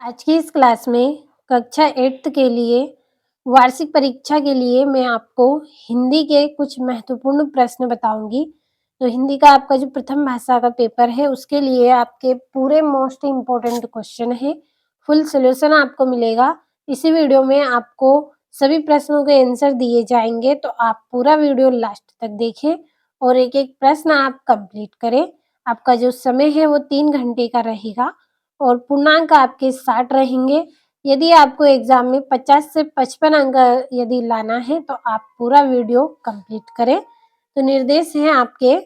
आज की इस क्लास में कक्षा 8th के लिए वार्षिक परीक्षा के लिए मैं आपको हिंदी के कुछ महत्वपूर्ण प्रश्न बताऊंगी। तो हिंदी का आपका जो प्रथम भाषा का पेपर है उसके लिए आपके पूरे मोस्ट इम्पोर्टेंट क्वेश्चन है, फुल सॉल्यूशन आपको मिलेगा। इसी वीडियो में आपको सभी प्रश्नों के आंसर दिए जाएंगे, तो आप पूरा वीडियो लास्ट तक देखें और एक एक प्रश्न आप कंप्लीट करें। आपका जो समय है वो 3 घंटे का रहेगा और पूर्णांक आपके 60 रहेंगे। यदि आपको एग्जाम में 50 से 55 अंक यदि लाना है तो आप पूरा वीडियो कंप्लीट करें। तो निर्देश हैं आपके,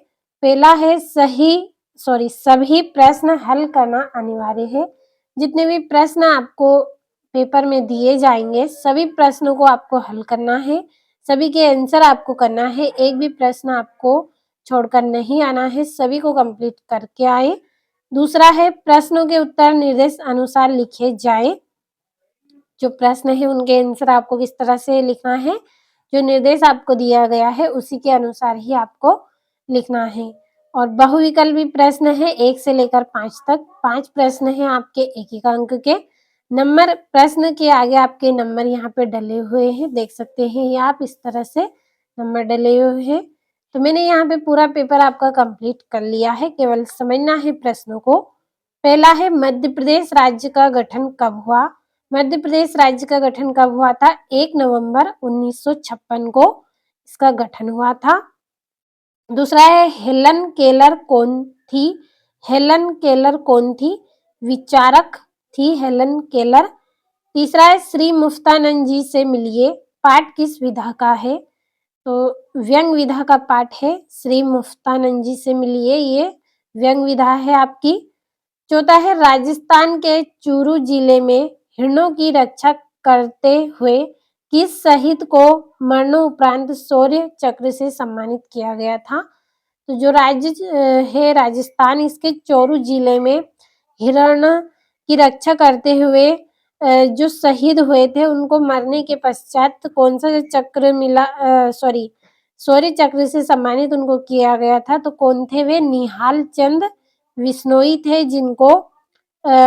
पहला है सभी प्रश्न हल करना अनिवार्य है। जितने भी प्रश्न आपको पेपर में दिए जाएंगे सभी प्रश्नों को आपको हल करना है, सभी के आंसर आपको करना है, एक भी प्रश्न आपको छोड़कर नहीं आना है, सभी को कंप्लीट करके आए। दूसरा है प्रश्नों के उत्तर निर्देश अनुसार लिखे जाए। जो प्रश्न है उनके आंसर आपको किस तरह से लिखना है, जो निर्देश आपको दिया गया है उसी के अनुसार ही आपको लिखना है। और बहुविकल्पी प्रश्न है 1 से लेकर 5 तक। 5 प्रश्न है आपके एक अंक के। नंबर प्रश्न के आगे आपके नंबर यहाँ पे डले हुए हैं, देख सकते हैं ये आप इस तरह से नंबर डले हुए हैं। तो मैंने यहाँ पे पूरा पेपर आपका कंप्लीट कर लिया है, केवल समझना है प्रश्नों को। पहला है मध्य प्रदेश राज्य का गठन कब हुआ। मध्य प्रदेश राज्य का गठन कब हुआ था? 1 नवंबर 1956 को इसका गठन हुआ था। दूसरा है हेलन केलर कौन थी? हेलन केलर कौन थी? विचारक थी हेलन केलर। तीसरा है श्री मुफ्तानंद जी से मिलिए, पाठ किस विधा का है? तो व्यंग विधा का पाठ है। श्री मुफ्तानंद जी से मिलिए, ये व्यंग विधा है आपकी। चौथा है राजस्थान के चूरू जिले में हिरणों की रक्षा करते हुए किस शहीद को मरणोपरांत शौर्य चक्र से सम्मानित किया गया था? तो जो राज्य है राजस्थान, इसके चूरू जिले में हिरण की रक्षा करते हुए जो शहीद हुए थे उनको मरने के पश्चात कौन सा चक्र मिला, शौर्य चक्र से सम्मानित उनको किया गया था। तो कौन थे वे? निहाल चंद बिश्नोई थे, जिनको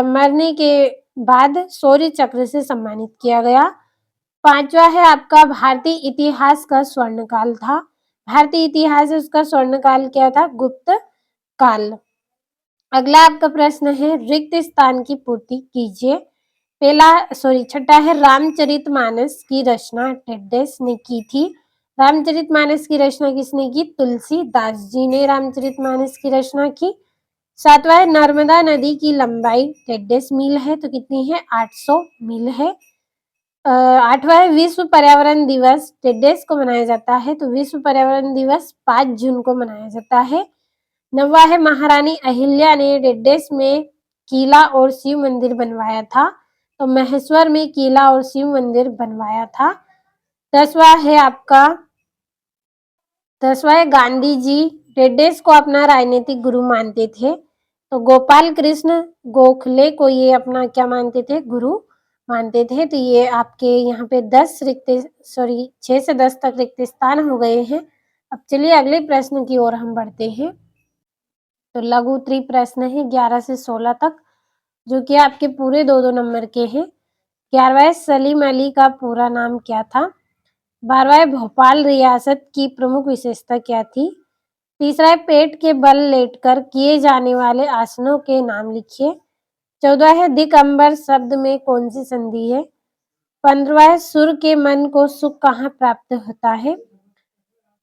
मरने के बाद शौर्य चक्र से सम्मानित किया गया। पांचवा है आपका भारतीय इतिहास का स्वर्णकाल था। भारतीय इतिहास उसका स्वर्णकाल क्या था? गुप्त काल। अगला आपका प्रश्न है रिक्त स्थान की पूर्ति कीजिए। छठा है रामचरितमानस की रचना टेड्डेस ने की थी। रामचरितमानस की रचना किसने की? तुलसीदास जी ने रामचरितमानस की रचना की। सातवां है नर्मदा नदी की लंबाई टेड्डेस मील है, तो कितनी है? 800 मील है। आठवां है विश्व पर्यावरण दिवस टेड्डेस को मनाया जाता है, तो विश्व पर्यावरण दिवस 5 जून को मनाया जाता है। नौवां है महारानी अहिल्या ने टेड्डेस में किला और शिव मंदिर बनवाया था, तो महेश्वर में किला और शिव मंदिर बनवाया था। 10वां है गांधी जी टेड्डेस को अपना राजनीतिक गुरु मानते थे, तो गोपाल कृष्ण गोखले को ये अपना क्या मानते थे? गुरु मानते थे। तो ये आपके यहाँ पे 6 से 10 तक रिक्त स्थान हो गए हैं। अब चलिए अगले प्रश्न की ओर हम बढ़ते हैं। तो लघु उत्तरीय प्रश्न है 11 से 16 तक, जो कि आपके पूरे 2-2 नंबर के हैं। 11वां सलीम अली का पूरा नाम क्या था? 12वां भोपाल रियासत की प्रमुख विशेषता क्या थी? तीसरा है पेट के बल लेटकर किए जाने वाले आसनों के नाम लिखिए। 14वां है दिगंबर शब्द में कौन सी संधि है? 15वां है सुर के मन को सुख कहाँ प्राप्त होता है?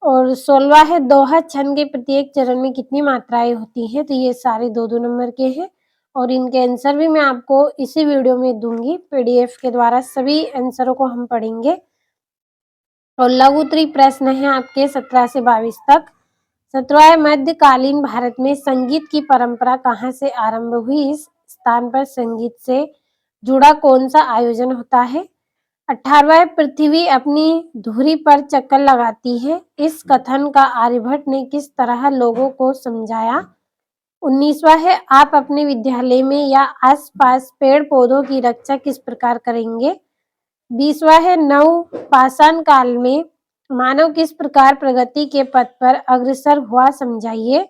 और 16वां है दोहा छंद के प्रत्येक चरण में कितनी मात्राएं होती हैं? तो ये सारे 2-2 नंबर के हैं और इनके आंसर भी मैं आपको इसी वीडियो में दूंगी, पीडीएफ के द्वारा सभी आंसरों को हम पढ़ेंगे। और लघु उत्तरीय प्रश्न है आपके 17 से 22 तक। 17वां है मध्यकालीन भारत में संगीत की परंपरा कहाँ से आरंभ हुई? इस स्थान पर संगीत से जुड़ा कौन सा आयोजन होता है? 18वां है पृथ्वी अपनी धुरी पर चक्कर लगाती है, इस कथन का आर्यभट्ट ने किस तरह लोगों को समझाया? 19वां है आप अपने विद्यालय में या आसपास पेड़ पौधों की रक्षा किस प्रकार करेंगे? 20वां है नव पाषाण काल में मानव किस प्रकार प्रगति के पथ पर अग्रसर हुआ, समझाइए।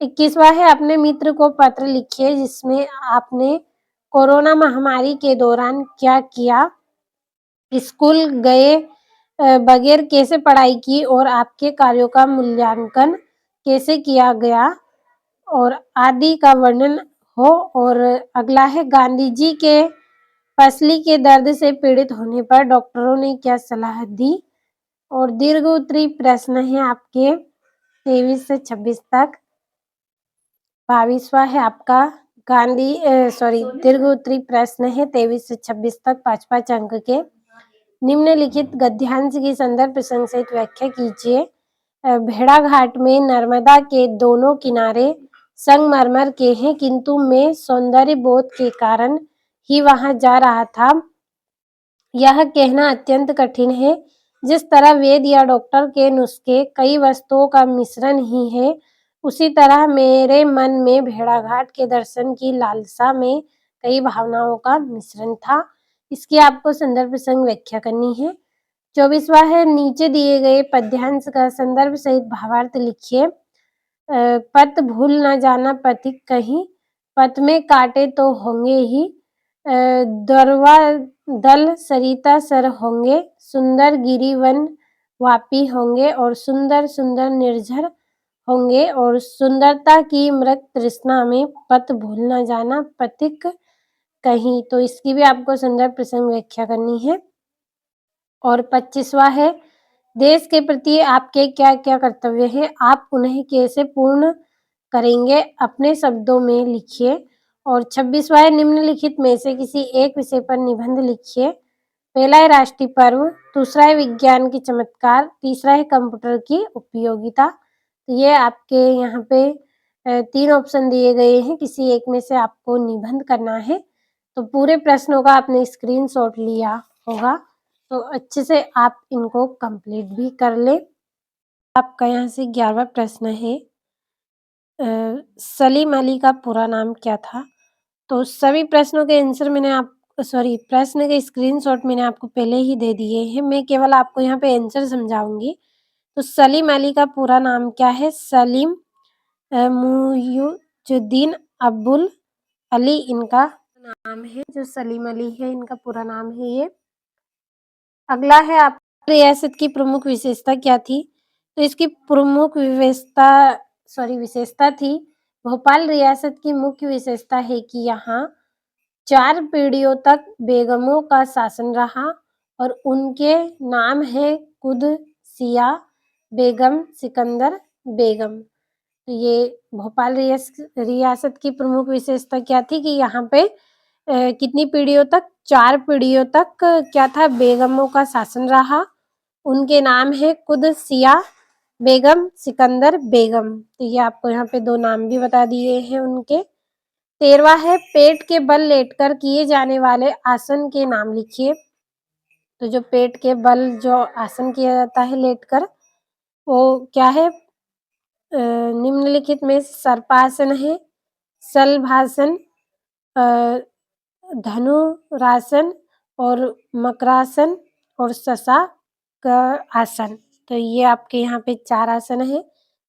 21वां है अपने मित्र को पत्र लिखिए जिसमें आपने कोरोना महामारी के दौरान क्या किया? स्कूल गए बगैर कैसे पढ़ाई की और आपके कार्यों का मूल्यांकन कैसे किया गया और आदि का वर्णन हो। और अगला है गांधी जी के पसली के दर्द से पीड़ित होने पर डॉक्टरों ने क्या सलाह दी। और दीर्घ उत्तरी प्रश्न है आपके 23 से 26 तक। 22वां है आपका दीर्घ उत्तरी प्रश्न है 23 से 26 तक 5-5 अंक के। निम्नलिखित गद्यांश की संदर्भ प्रसंग सहित व्याख्या कीजिए। भेड़ाघाट में नर्मदा के दोनों किनारे संगमरमर के हैं, किंतु मैं सौंदर्य बोध के कारण ही वहां जा रहा था। यह कहना अत्यंत कठिन है। जिस तरह वेद या डॉक्टर के नुस्खे कई वस्तुओं का मिश्रण ही है, उसी तरह मेरे मन में भेड़ाघाट के दर्शन की लालसा में कई भावनाओं का मिश्रण था। इसकी आपको संदर्भ प्रसंग व्याख्या करनी है। 24वां है नीचे दिए गए पद्यांश का संदर्भ सहित भावार्थ लिखिए। पत भूल न जाना पथिक कहीं, पथ में कांटे तो होंगे ही। दरवा दल सरिता सर होंगे, सुंदर गिरिवन वापी होंगे और सुंदर सुंदर निर्झर होंगे। और सुंदरता की मृग तृष्णा में पथ भूल न जाना पथिक कहीं। तो इसकी भी आपको संदर्भ प्रसंग व्याख्या करनी है। और 25वां है देश के प्रति आपके क्या क्या कर्तव्य हैं, आप उन्हें कैसे पूर्ण करेंगे, अपने शब्दों में लिखिए। और 26वां है निम्नलिखित में से किसी एक विषय पर निबंध लिखिए। पहला है राष्ट्रीय पर्व, दूसरा है विज्ञान की चमत्कार, तीसरा है कंप्यूटर की उपयोगिता। तो ये आपके यहाँ पे 3 ऑप्शन दिए गए हैं, किसी एक में से आपको निबंध करना है। तो पूरे प्रश्नों का आपने स्क्रीनशॉट लिया होगा, तो अच्छे से आप इनको कंप्लीट भी कर ले। आपका यहाँ से 11वां प्रश्न है, सलीम अली का पूरा नाम क्या था? तो सभी प्रश्नों के आंसर प्रश्न के स्क्रीनशॉट मैंने आपको पहले ही दे दिए हैं, मैं केवल आपको यहाँ पे आंसर समझाऊंगी। तो सलीम अली का पूरा नाम क्या है? सलीम मुइजुद्दीन अब्दुल अली इनका नाम है। जो सलीम अली है इनका पूरा नाम है ये। अगला है आप रियासत की प्रमुख विशेषता क्या थी? तो इसकी प्रमुख विशेषता थी भोपाल रियासत की मुख्य विशेषता है कि यहाँ 4 पीढ़ियों तक बेगमों का शासन रहा और उनके नाम है कुदसिया बेगम, सिकंदर बेगम। तो ये भोपाल रियासत की प्रमुख विशेषता क्या थी कि यहाँ पे कितनी पीढ़ियों तक? 4 पीढ़ियों तक क्या था? बेगमों का शासन रहा। उनके नाम है कुदसिया बेगम, सिकंदर बेगम। तो ये आपको यहाँ पे 2 नाम भी बता दिए हैं उनके। 13वां है पेट के बल लेटकर किए जाने वाले आसन के नाम लिखिए। तो जो पेट के बल जो आसन किया जाता है लेटकर, वो क्या है? निम्नलिखित में सर्पासन है, शलभासन, धनुरासन और मकरासन और शशा आसन। तो ये आपके यहाँ पे 4 आसन है।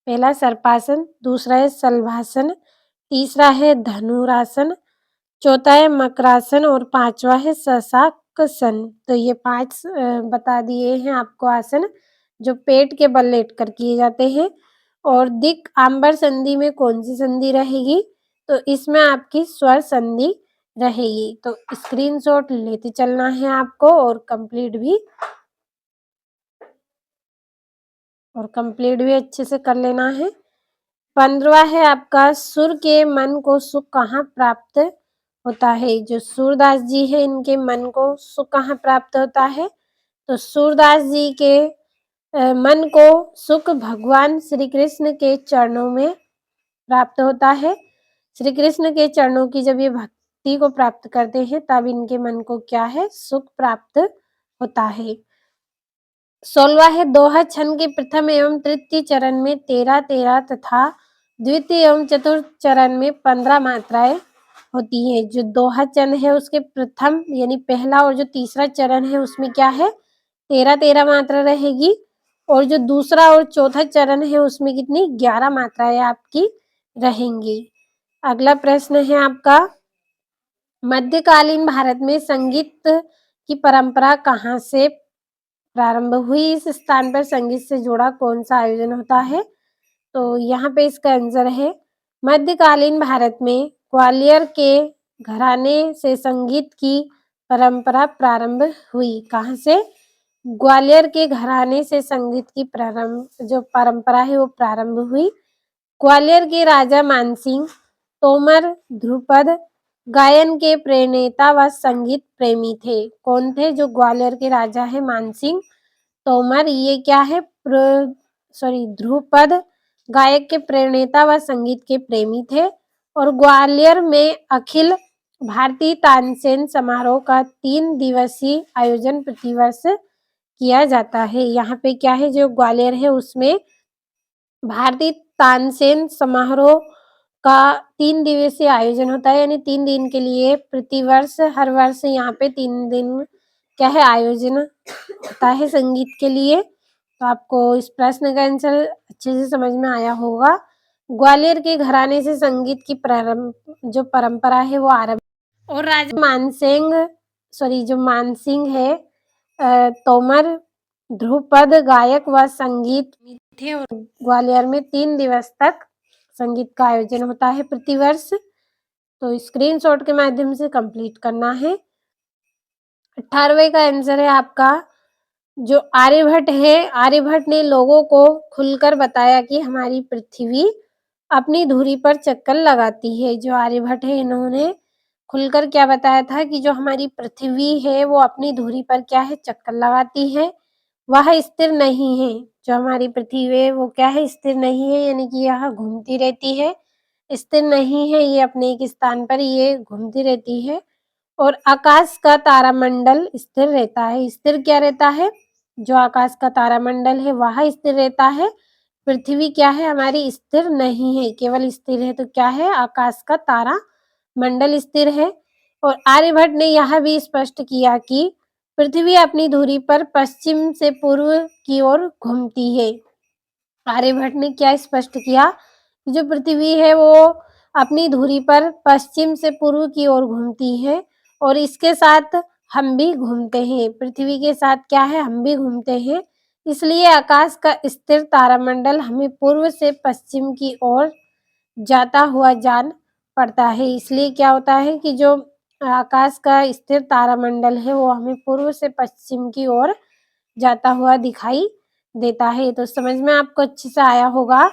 पहला सर्पासन, दूसरा है शलभासन, तीसरा है धनुरासन, चौथा है मकरासन और 5वां है शशासन। तो ये 5 बता दिए हैं आपको आसन जो पेट के बल लेटकर किए जाते हैं। और दिक् आंबर संधि में कौन सी संधि रहेगी? तो इसमें आपकी स्वर संधि रहेगी। तो स्क्रीनशॉट लेते चलना है आपको और कंप्लीट भी अच्छे से कर लेना है। 15वां है आपका सुर के मन को सुख कहाँ प्राप्त होता है? जो सूरदास जी है इनके मन को सुख कहाँ प्राप्त होता है? तो सूरदास जी के मन को सुख भगवान श्री कृष्ण के चरणों में प्राप्त होता है। श्री कृष्ण के चरणों की जब ये भक्ति को प्राप्त करते हैं तब इनके मन को क्या है? सुख प्राप्त होता है। 16वां है दोहा छंद के प्रथम एवं तृतीय चरण में 13-13 तथा द्वितीय एवं चतुर्थ चरण में 15 मात्राएं होती है। जो दोहा छंद है उसके प्रथम यानी पहला और जो तीसरा चरण है उसमें क्या है? 13-13 मात्रा रहेगी। और जो दूसरा और चौथा चरण है उसमें कितनी? 11 मात्राएं आपकी रहेंगी। अगला प्रश्न है आपका मध्यकालीन भारत में संगीत की परंपरा कहाँ से प्रारंभ हुई? इस स्थान पर संगीत से जुड़ा कौन सा आयोजन होता है? तो यहाँ पे इसका आंसर है मध्यकालीन भारत में ग्वालियर के घराने से संगीत की परंपरा प्रारंभ हुई। कहाँ से? ग्वालियर के घराने से संगीत की जो परंपरा है वो प्रारंभ हुई। ग्वालियर के राजा मानसिंह तोमर ध्रुपद गायन के प्रणेता व संगीत प्रेमी थे। कौन थे? जो ग्वालियर के राजा है मानसिंह तोमर, ये क्या है ध्रुपद गायक के प्रणेता व संगीत के प्रेमी थे। और ग्वालियर में अखिल भारतीय तानसेन समारोह का 3 दिवसीय आयोजन प्रतिवर्ष किया जाता है। यहाँ पे क्या है, जो ग्वालियर है उसमें भारतीय तानसेन समारोह का 3 दिवसीय आयोजन होता है, यानी 3 दिन के लिए प्रतिवर्ष हर वर्ष यहाँ पे 3 दिन क्या है आयोजन होता है संगीत के लिए। तो आपको इस प्रश्न का आंसर अच्छे से समझ में आया होगा। ग्वालियर के घराने से संगीत की जो परंपरा है वो आरंभ और राजा जो मानसिंह है तोमर ध्रुपद गायक व संगीत थे और ग्वालियर में 3 दिवस तक संगीत का आयोजन होता है प्रतिवर्ष। तो स्क्रीनशॉट के माध्यम से कंप्लीट करना है। 18वें का आंसर है आपका जो आर्यभट्ट है, आर्यभट्ट ने लोगों को खुलकर बताया कि हमारी पृथ्वी अपनी धुरी पर चक्कर लगाती है। जो आर्यभट्ट है इन्होंने खुलकर क्या बताया था कि जो हमारी पृथ्वी है वो अपनी धुरी पर क्या है चक्कर लगाती है, वह स्थिर नहीं है। जो हमारी पृथ्वी है वो क्या है स्थिर नहीं है, यानी कि यह घूमती रहती है, स्थिर नहीं है, ये अपने एक स्थान पर ये घूमती रहती है। और आकाश का तारामंडल स्थिर रहता है। स्थिर क्या रहता है? जो आकाश का तारामंडल है वह स्थिर रहता है। पृथ्वी क्या है हमारी स्थिर नहीं है, केवल स्थिर है तो क्या है आकाश का तारा मंडल स्थिर है। और आर्यभट्ट ने यह भी स्पष्ट किया कि पृथ्वी अपनी धुरी पर पश्चिम से पूर्व की ओर घूमती है। आर्यभट्ट ने क्या स्पष्ट किया? जो पृथ्वी है वो अपनी धुरी पर पश्चिम से पूर्व की ओर घूमती है और इसके साथ हम भी घूमते हैं। पृथ्वी के साथ क्या है हम भी घूमते हैं, इसलिए आकाश का स्थिर तारामंडल हमें पूर्व से पश्चिम की ओर जाता हुआ जान पड़ता है। इसलिए क्या होता है कि जो आकाश का स्थिर तारामंडल है वो हमें पूर्व से पश्चिम की ओर जाता हुआ दिखाई देता है। तो समझ में आपको अच्छे से आया होगा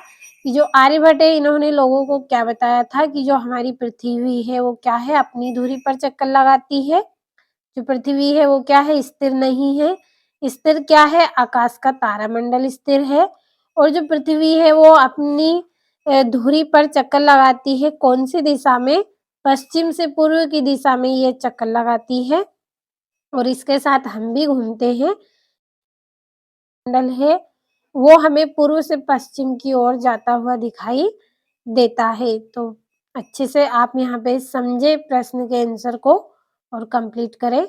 कि जो आर्यभट्ट है इन्होंने लोगों को क्या बताया था कि जो हमारी पृथ्वी है वो क्या है अपनी धुरी पर चक्कर लगाती है। जो पृथ्वी है वो क्या है स्थिर नहीं है। स्थिर क्या है? आकाश का तारामंडल स्थिर है। और जो पृथ्वी है वो अपनी धुरी पर चक्कर लगाती है, कौन सी दिशा में? पश्चिम से पूर्व की दिशा में ये चक्कर लगाती है और इसके साथ हम भी घूमते हैं। मंडल है वो हमें पूर्व से पश्चिम की ओर जाता हुआ दिखाई देता है। तो अच्छे से आप यहाँ पे समझे प्रश्न के आंसर को और कंप्लीट करें।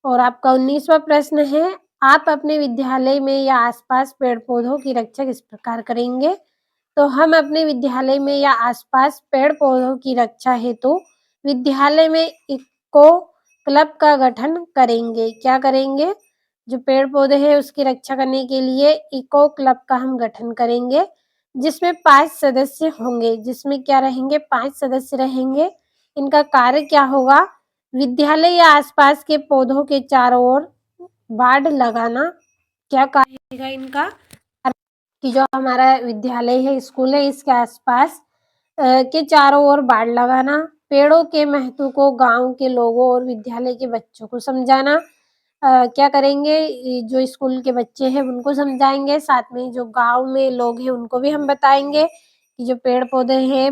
और आपका 19वां प्रश्न है, आप अपने विद्यालय में या आसपास पेड़ पौधों की रक्षा किस प्रकार करेंगे? तो हम अपने विद्यालय में या आसपास पेड़ पौधों की रक्षा हेतु विद्यालय में इको क्लब का गठन करेंगे। क्या करेंगे? जो पेड़ पौधे हैं उसकी रक्षा करने के लिए इको क्लब का हम गठन करेंगे, जिसमें 5 सदस्य होंगे। जिसमें क्या रहेंगे? 5 सदस्य रहेंगे। इनका कार्य क्या होगा? विद्यालय या आसपास के पौधों के चारों ओर बाड़ लगाना। क्या कार्य रहेगा इनका? कि जो हमारा विद्यालय है स्कूल है इसके आसपास के चारों ओर बाड़ लगाना, पेड़ों के महत्व को गांव के लोगों और विद्यालय के बच्चों को समझाना। क्या करेंगे? जो स्कूल के बच्चे हैं उनको समझाएंगे, साथ में जो गांव में लोग हैं उनको भी हम बताएंगे कि जो पेड़ पौधे हैं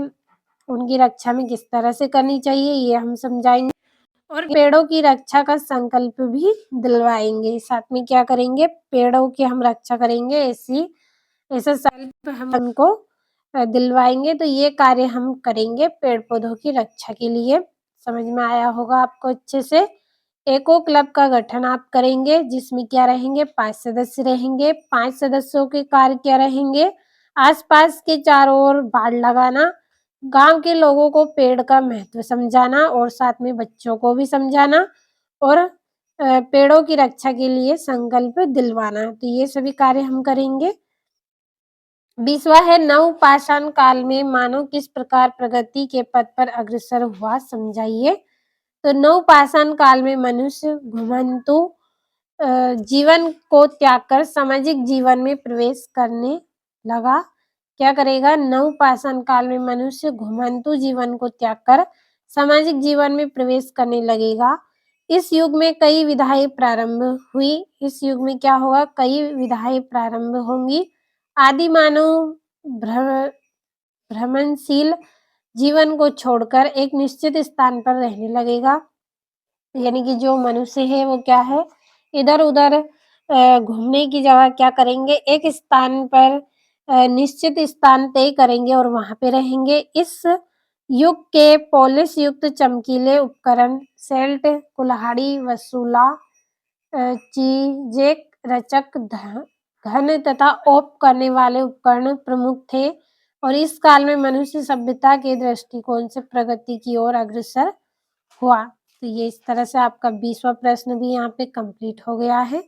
उनकी रक्षा में किस तरह से करनी चाहिए, ये हम समझाएंगे। और पेड़ों की रक्षा का संकल्प भी दिलवाएंगे। साथ में क्या करेंगे? पेड़ों की हम रक्षा करेंगे ऐसा संकल्प हम उनको दिलवाएंगे। तो ये कार्य हम करेंगे पेड़ पौधों की रक्षा के लिए। समझ में आया होगा आपको अच्छे से। एको क्लब का गठन आप करेंगे, जिसमें क्या रहेंगे? 5 सदस्य रहेंगे। 5 सदस्यों के कार्य क्या रहेंगे? आसपास के चारों ओर बाड़ लगाना, गाँव के लोगों को पेड़ का महत्व समझाना और साथ में बच्चों को भी समझाना और पेड़ों की रक्षा के लिए संकल्प दिलवाना। तो ये सभी कार्य हम करेंगे। 20वां है नवपाषाण काल में मानव किस प्रकार प्रगति के पथ पर अग्रसर हुआ समझाइए। तो नवपाषाण काल में मनुष्य घुमंतु जीवन को त्याग कर सामाजिक जीवन में प्रवेश करने लगा। क्या करेगा? नवपाषाण काल में मनुष्य घुमंतु जीवन को त्याग कर सामाजिक जीवन में प्रवेश करने लगेगा। इस युग में कई विधाएं प्रारंभ हुई। इस युग में क्या होगा? कई विधाएं प्रारंभ होंगी। आदि मानव भ्रमणशील जीवन को छोड़कर एक निश्चित स्थान पर रहने लगेगा। यानी कि जो मनुष्य है वो क्या है? इधर-उधर घूमने की जगह क्या करेंगे? एक स्थान पर निश्चित स्थान तय करेंगे और वहाँ पे रहेंगे। इस युग के पॉलिश युक्त चमकीले उपकरण सेल्ट, कुल्हाड़ी, वसूला, चीजेक, रचक, घन तथा ओप करने वाले उपकरण प्रमुख थे और इस काल में मनुष्य सभ्यता के दृष्टिकोण से प्रगति की ओर अग्रसर हुआ। तो ये इस तरह से आपका 20वां प्रश्न भी यहाँ पे कंप्लीट हो गया है।